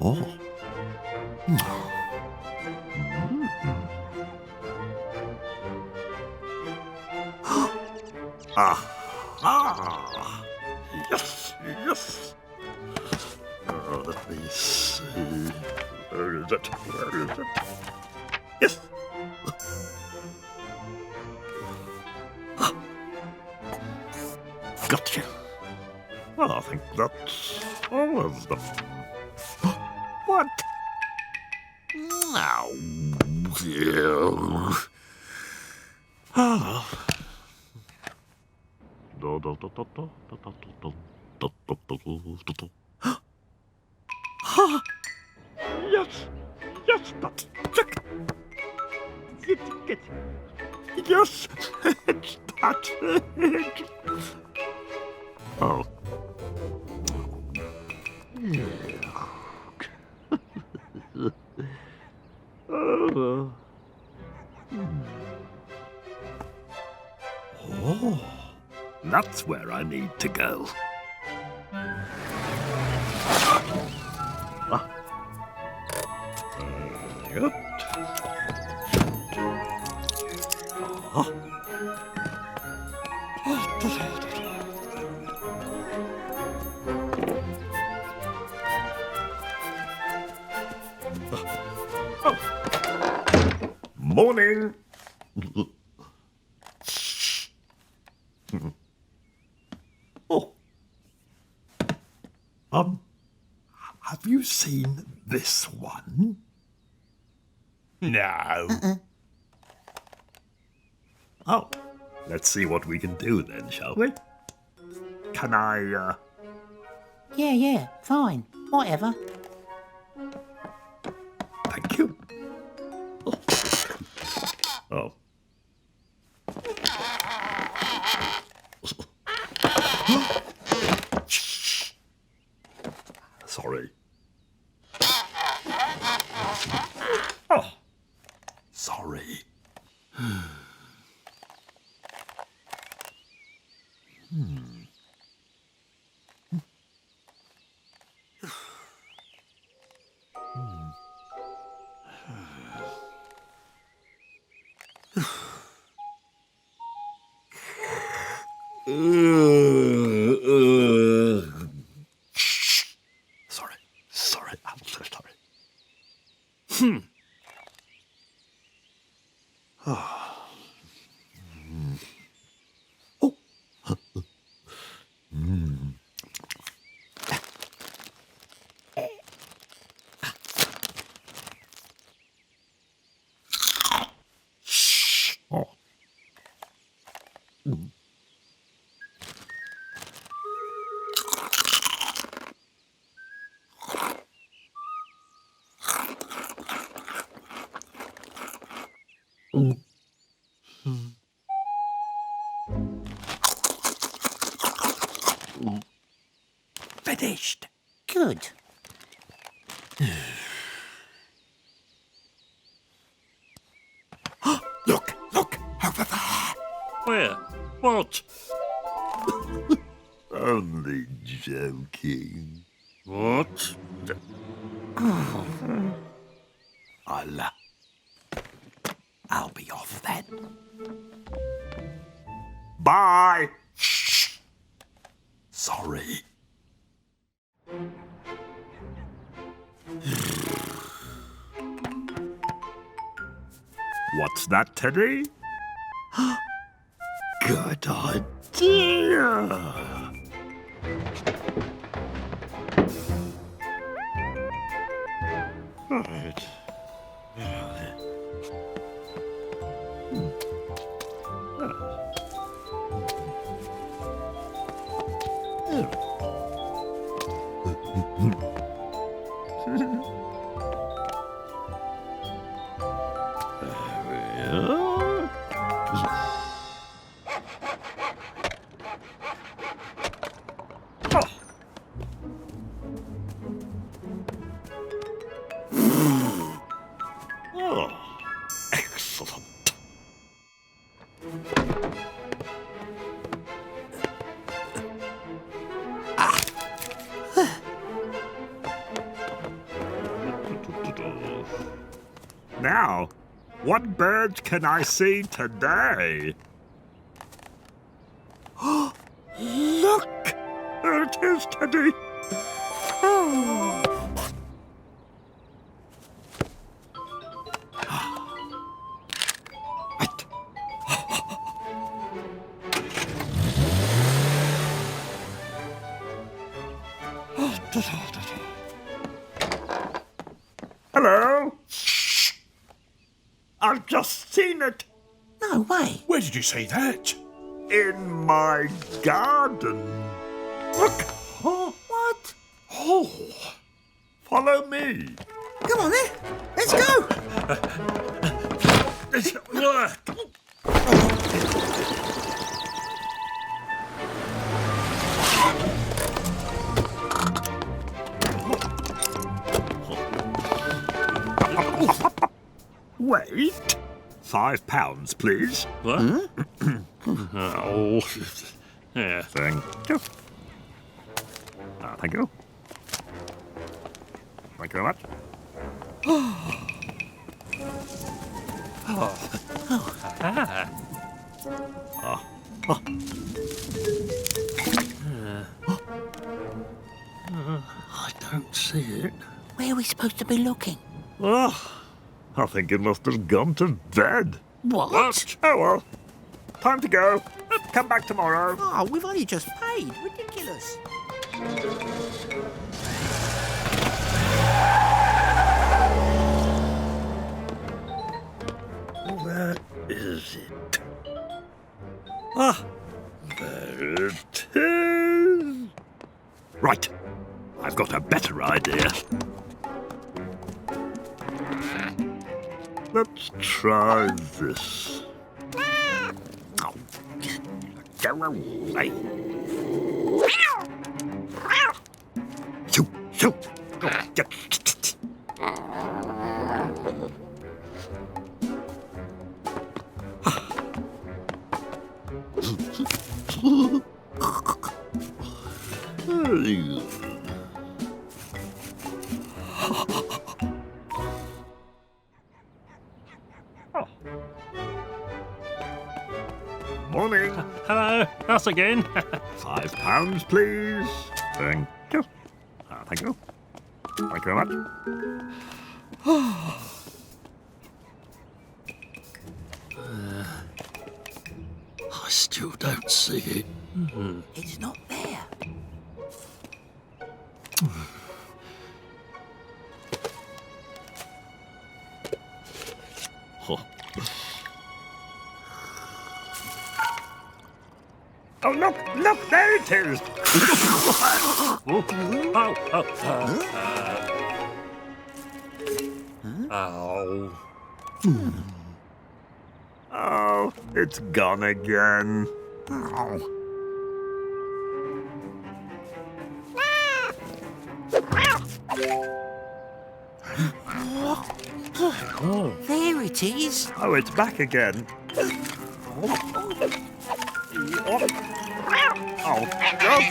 Oh. Aha! Yes, yes. Let me see. Where is it? Where is it? Yes. Gotcha. Well, I think that's all of them. What? Now. Ah. Yes, yes, that's check. Yes, it's that. Oh. Oh, that's where I need to go. Good. Morning. Oh. Have you seen this one? No. Oh, let's see what we can do then, shall we? Can I, Yeah, fine. Whatever. Thank you. Oh. Shh. Sorry. Oh. Sorry. Sorry, I'm so sorry. Oh. Finished. Good. Look, over there. Where? What? Only joking. What? I'll be off then. Bye. Shh. Sorry. What's that, Teddy? Good idea. Right. Oh, excellent. now. What bird can I see today? Look! There it is, Teddy. Oh. Hello? Shh! I've just seen it No way. Where did you see that? in my garden. Look! What? Oh! Follow me. Come on then. Let's go. Wait. £5, please. What? Oh. Yeah. Thank you. Thank you. Thank you very much. I don't see it. Where are we supposed to be looking? Oh, I think it must have gone to bed. What? Oh well. Time to go. Come back tomorrow. Oh, we've only just paid. Ridiculous. Where is it? Ah, there it is. Right. I've got a better idea. Let's try this. Oh, go away. Shoo, shoo. Morning. Hello, us again. £5, please. Thank you. Thank you. Thank you very much. I still don't see it. It's not there. Oh, look, there it is. Oh. Oh, it's gone again. Oh. There it is. Oh, it's back again. Oh, God.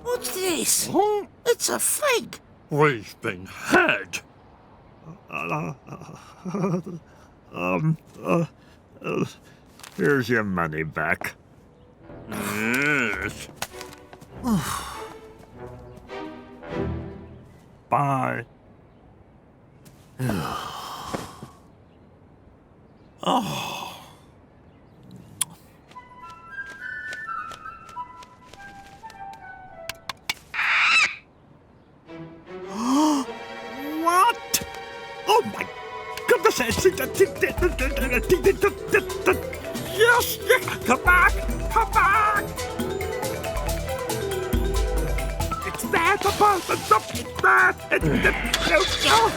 What's this? It's a fig. We've been had. Here's your money back. Yes. Bye. What? Oh my goodness! Yes! Come back! Come back! It's there, the person's up there!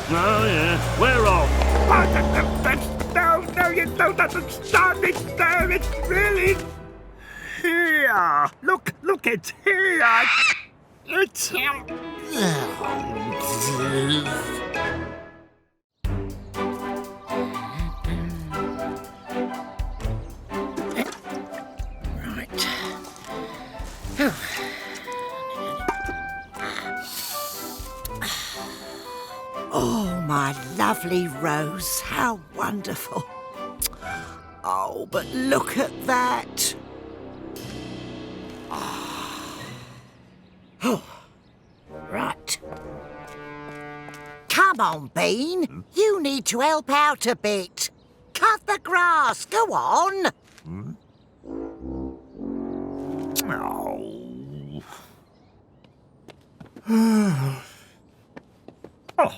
Oh, yeah. We're off. No, you don't understand. It's there. It's really here. Look, it's here. It's here. Right. Oh, my lovely Rose, how wonderful. Oh, but look at that. Oh. Right. Come on, Bean. You need to help out a bit. Cut the grass. Go on. Oh.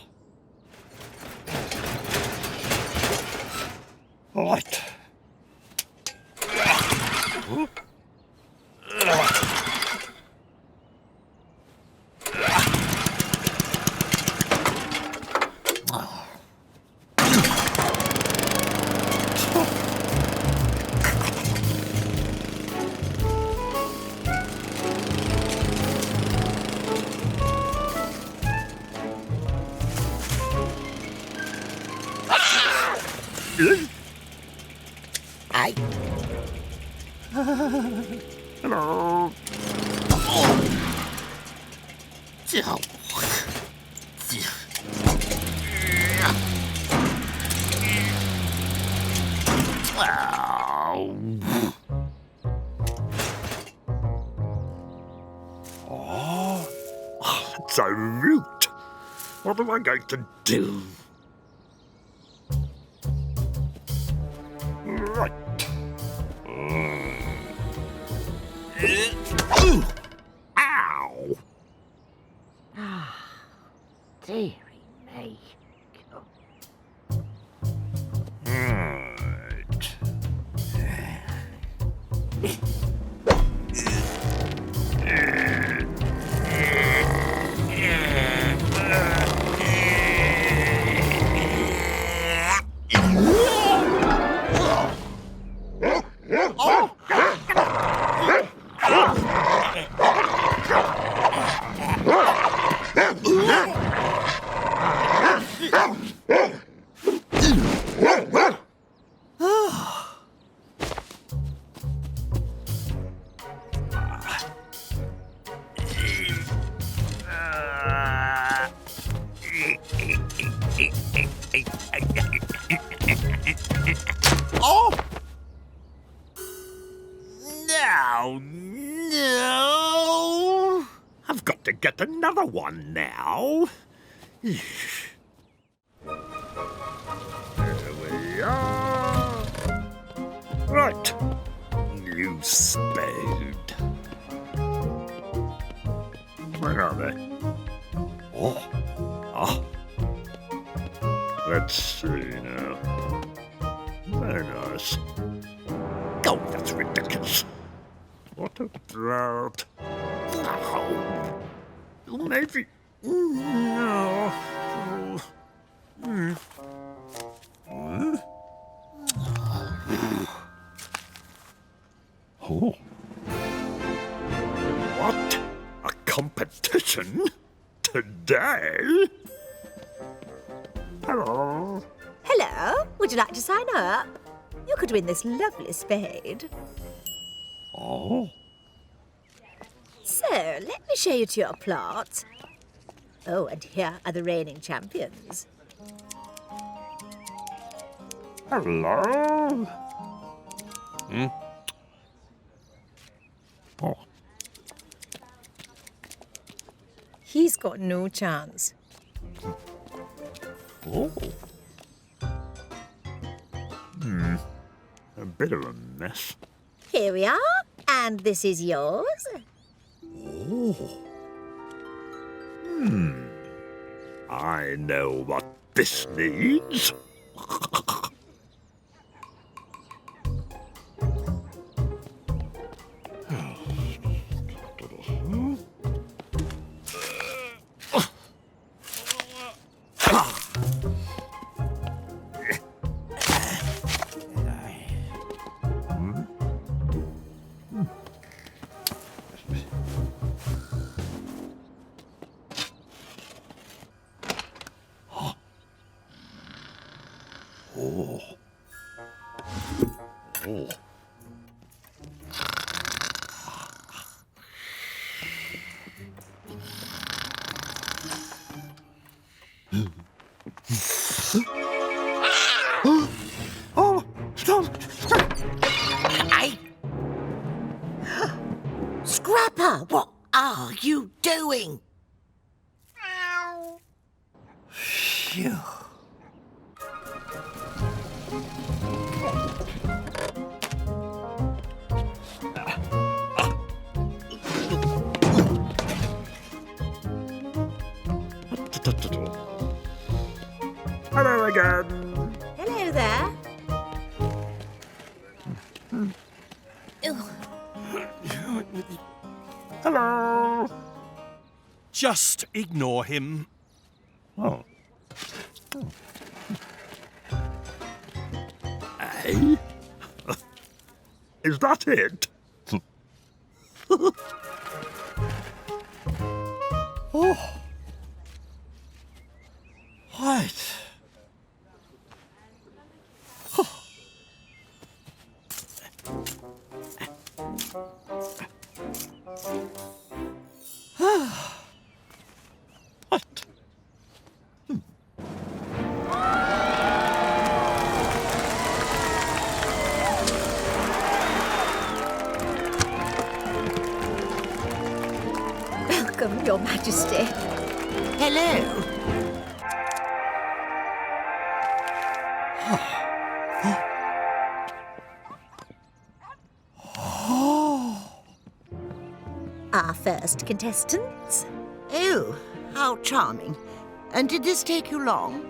Right. Hey. Hello. Oh, it's a root. What am I going to do? Right. Ow! Dearie me. Right. Oh! No! I've got to get another one now. Here we are. Right. New spade. Where are they? Oh. Ah. Let's see now. Very nice. Oh, that's ridiculous. What about... Oh, maybe... No. Oh. What? A competition? Today? Hello? Hello, would you like to sign up? You could win this lovely spade. Oh. So, let me show you to your plot. Oh, and here are the reigning champions. Hello? Oh. He's got no chance. Oh. A bit of a mess. Here we are, and this is yours. Oh. I know what this needs. Oh. Oh. Oh, stop! Hey! Scrapper, what are you doing? Phew. Hello again. Hello there. Hello. Just ignore him. Oh. Hey? Is that it? Oh. Right. What? Welcome, Your Majesty. Hello. Our first contestants. Oh, how charming. And did this take you long?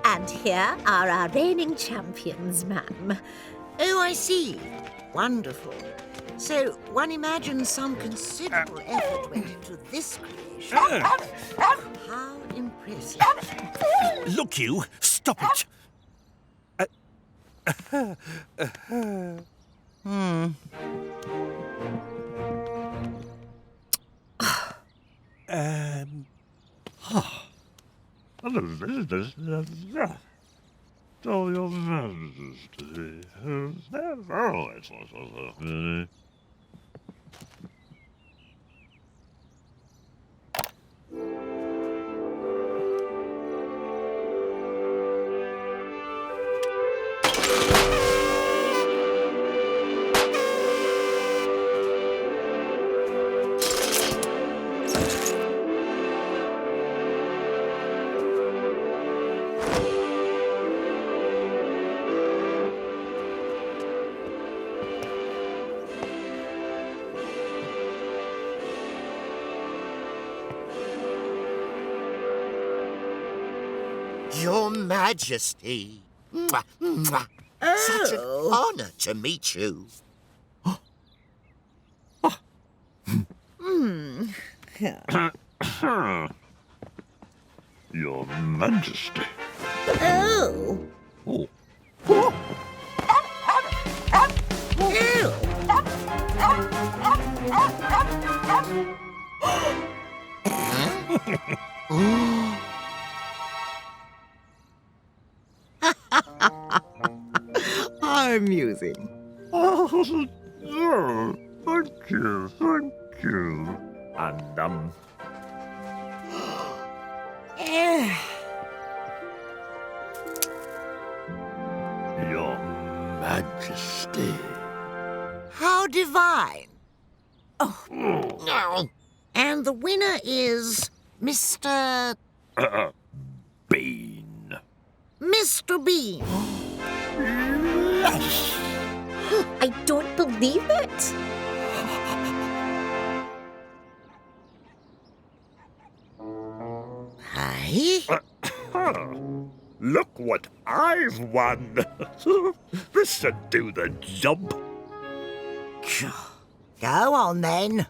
And here are our reigning champions, ma'am. Oh, I see. Wonderful. So one imagines some considerable effort went into this creation. How impressive. Look, you, stop it. Oh, Your Majesty. Your Majesty. Mwah, mwah. Such an honor to meet you. Your Majesty. Oh. Oh. How amusing. Oh, thank you, thank you. And, Your Majesty. How divine. Oh. And the winner is Mr. Bean. Mr. Bean. Yes! I don't believe it. Hey? Look what I've won. This should do the job. Go on then.